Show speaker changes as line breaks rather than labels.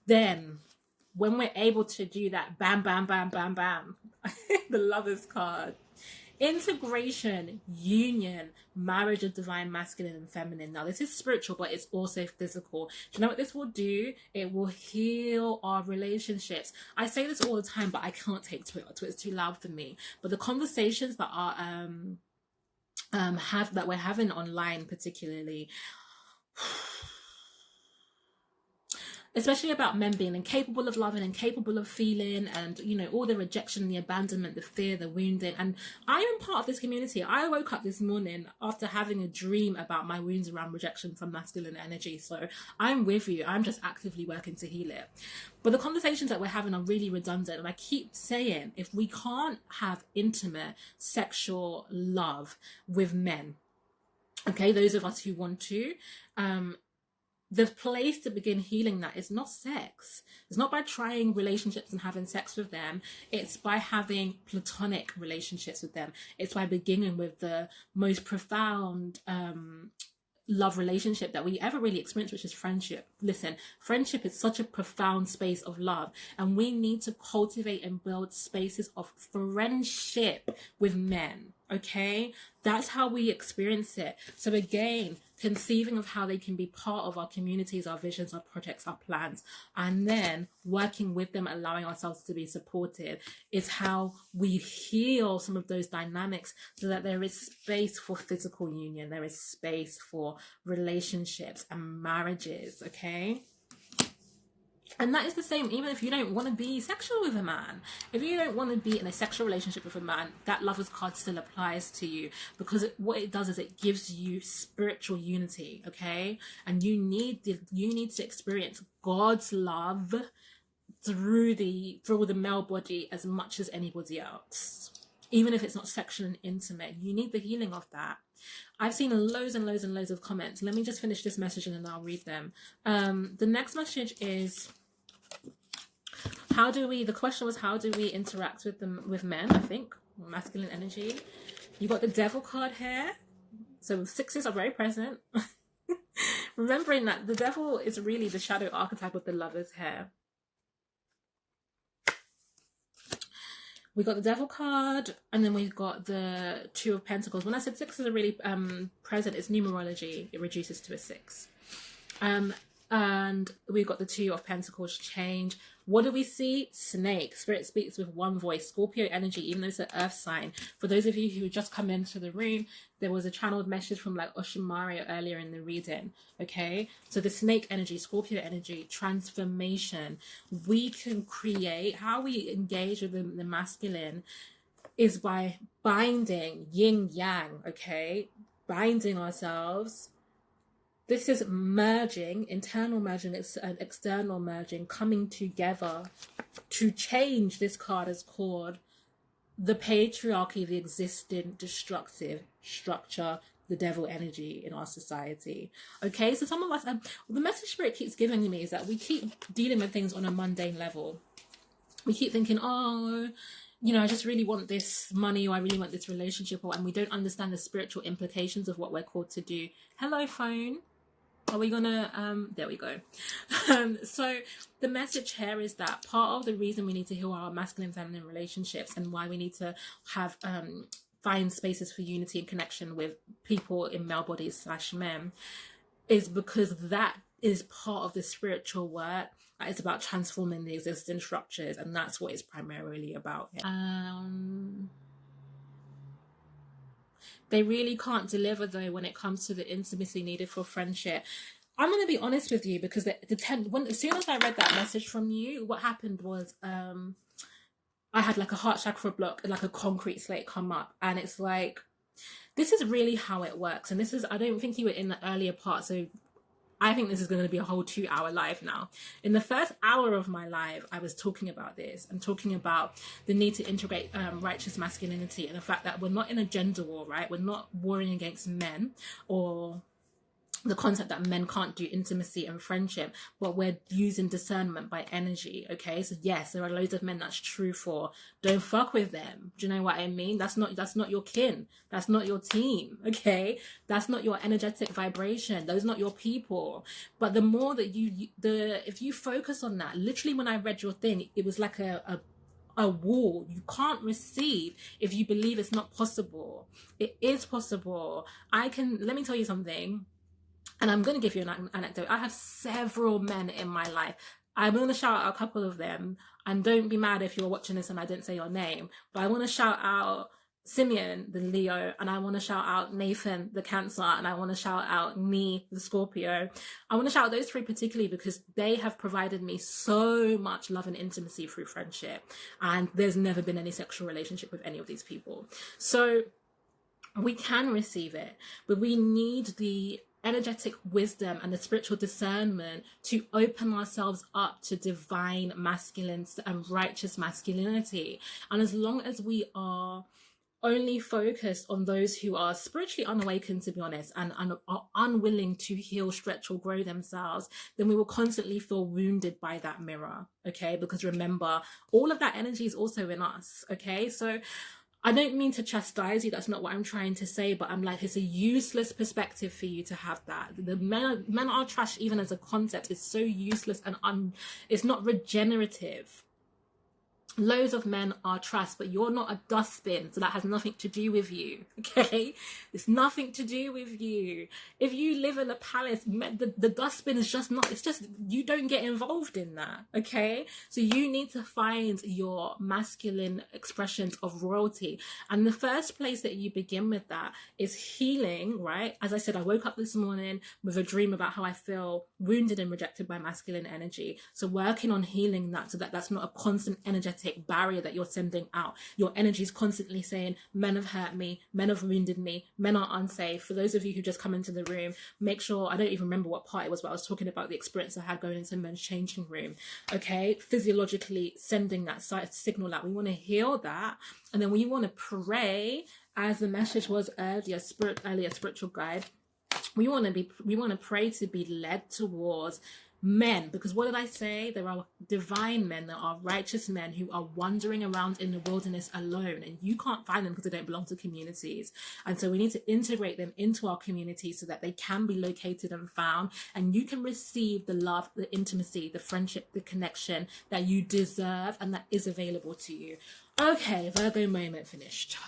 Then when we're able to do that, bam, bam, bam, bam, bam, the lovers card. Integration, union, marriage of divine masculine and feminine. Now, this is spiritual, but it's also physical. Do you know what this will do? It will heal our relationships. I say this all the time, but I can't take Twitter. Twitter's too loud for me. But the conversations that are have that we're having online, particularly, especially about men being incapable of loving, incapable of feeling, and you know, all the rejection, the abandonment, the fear, the wounding. And I am part of this community. I woke up this morning after having a dream about my wounds around rejection from masculine energy. So I'm with you. I'm just actively working to heal it. But the conversations that we're having are really redundant. And I keep saying, if we can't have intimate sexual love with men, okay, those of us who want to, the place to begin healing that is not sex. It's not by trying relationships and having sex with them. It's by having platonic relationships with them. It's by beginning with the most profound love relationship that we ever really experience, which is friendship. Listen, friendship is such a profound space of love, and we need to cultivate and build spaces of friendship with men. Okay, that's how we experience it. So again, conceiving of how they can be part of our communities, our visions, our projects, our plans, and then working with them, allowing ourselves to be supported, is how we heal some of those dynamics, so that there is space for physical union, there is space for relationships and marriages. Okay, and that is the same even if you don't want to be sexual with a man. If you don't want to be in a sexual relationship with a man, that lover's card still applies to you, because what it does is it gives you spiritual unity. Okay, and you need to experience God's love through the male body as much as anybody else, even if it's not sexual and intimate. You need the healing of that. I've seen loads and loads and loads of comments. Let me just finish this message and then I'll read them. The next message is, the question was, how do we interact with them, with men, I think, masculine energy. You got the devil card here. So sixes are very present. Remembering that the devil is really the shadow archetype of the lovers here. We got the devil card, and then we've got the two of pentacles. When I said sixes are really present, it's numerology. It reduces to a six. And we've got the two of pentacles change. What do we see? Snake. Spirit speaks with one voice. Scorpio energy, even though it's an earth sign. For those of you who just come into the room, there was a channeled message from like Oshimaria earlier in the reading. Okay, so the snake energy, Scorpio energy, transformation. We can create, how we engage with the masculine is by binding, yin yang. Okay, binding ourselves. This is merging, internal merging, and external merging, coming together to change. This card is called the patriarchy, the existing destructive structure, the devil energy in our society. Okay, so some of us, the message Spirit keeps giving me is that we keep dealing with things on a mundane level. We keep thinking, oh, you know, I just really want this money, or I really want this relationship, and we don't understand the spiritual implications of what we're called to do. Hello, phone. Are we gonna, there we go. So the message here is that part of the reason we need to heal our masculine feminine relationships, and why we need to have, find spaces for unity and connection with people in male bodies / men, is because that is part of the spiritual work. It's about transforming the existing structures, and that's what it's primarily about. They really can't deliver, though, when it comes to the intimacy needed for friendship. I'm going to be honest with you, because as soon as I read that message from you, what happened was I had like a heart chakra block and like a concrete slate come up, and it's like, this is really how it works. And this is, I don't think you were in the earlier part, so I think this is going to be a whole 2-hour live now. In the first hour of my live, I was talking about this and talking about the need to integrate righteous masculinity, and the fact that we're not in a gender war, right? We're not warring against men, or the concept that men can't do intimacy and friendship, but we're using discernment by energy. Okay, so yes, there are loads of men that's true for. Don't fuck with them. Do you know what I mean? That's not your kin. That's not your team. Okay, that's not your energetic vibration. Those are not your people. But the more that if you focus on that, literally when I read your thing, it was like a wall. You can't receive if you believe it's not possible. It is possible. Let me tell you something. And I'm going to give you an anecdote. I have several men in my life. I'm going to shout out a couple of them. And don't be mad if you're watching this and I didn't say your name. But I want to shout out Simeon, the Leo. And I want to shout out Nathan, the Cancer. And I want to shout out me, the Scorpio. I want to shout out those three particularly because they have provided me so much love and intimacy through friendship. And there's never been any sexual relationship with any of these people. So we can receive it, but we need the energetic wisdom and the spiritual discernment to open ourselves up to divine masculine and righteous masculinity. And as long as we are only focused on those who are spiritually unawakened, to be honest, and are unwilling to heal, stretch, or grow themselves, then we will constantly feel wounded by that mirror. Okay, because remember, all of that energy is also in us. Okay, so I don't mean to chastise you. That's not what I'm trying to say, but I'm like, it's a useless perspective for you to have that. The men are trash, even as a concept, is so useless and it's not regenerative. Loads of men are trash, but you're not a dustbin, so that has nothing to do with you. Okay, it's nothing to do with you. If you live in a palace, the dustbin is just not, it's just, you don't get involved in that. Okay, so you need to find your masculine expressions of royalty, and the first place that you begin with that is healing. Right, as I said, I woke up this morning with a dream about how I feel wounded and rejected by masculine energy, so working on healing that, so that that's not a constant energetic barrier that you're sending out. Your energy is constantly saying, men have hurt me, men have wounded me, men are unsafe. For those of you who just come into the room, make sure, I don't even remember what part it was, but I was talking about the experience I had going into men's changing room. Okay, physiologically sending that signal out. We want to heal that, and then we want to pray, as the message was earlier, spiritual guide. We want to pray to be led towards men, because what did I say? There are divine men, there are righteous men who are wandering around in the wilderness alone, and you can't find them because they don't belong to communities. And so we need to integrate them into our community so that they can be located and found, and you can receive the love, the intimacy, the friendship, the connection that you deserve and that is available to you. Okay, Virgo moment finished.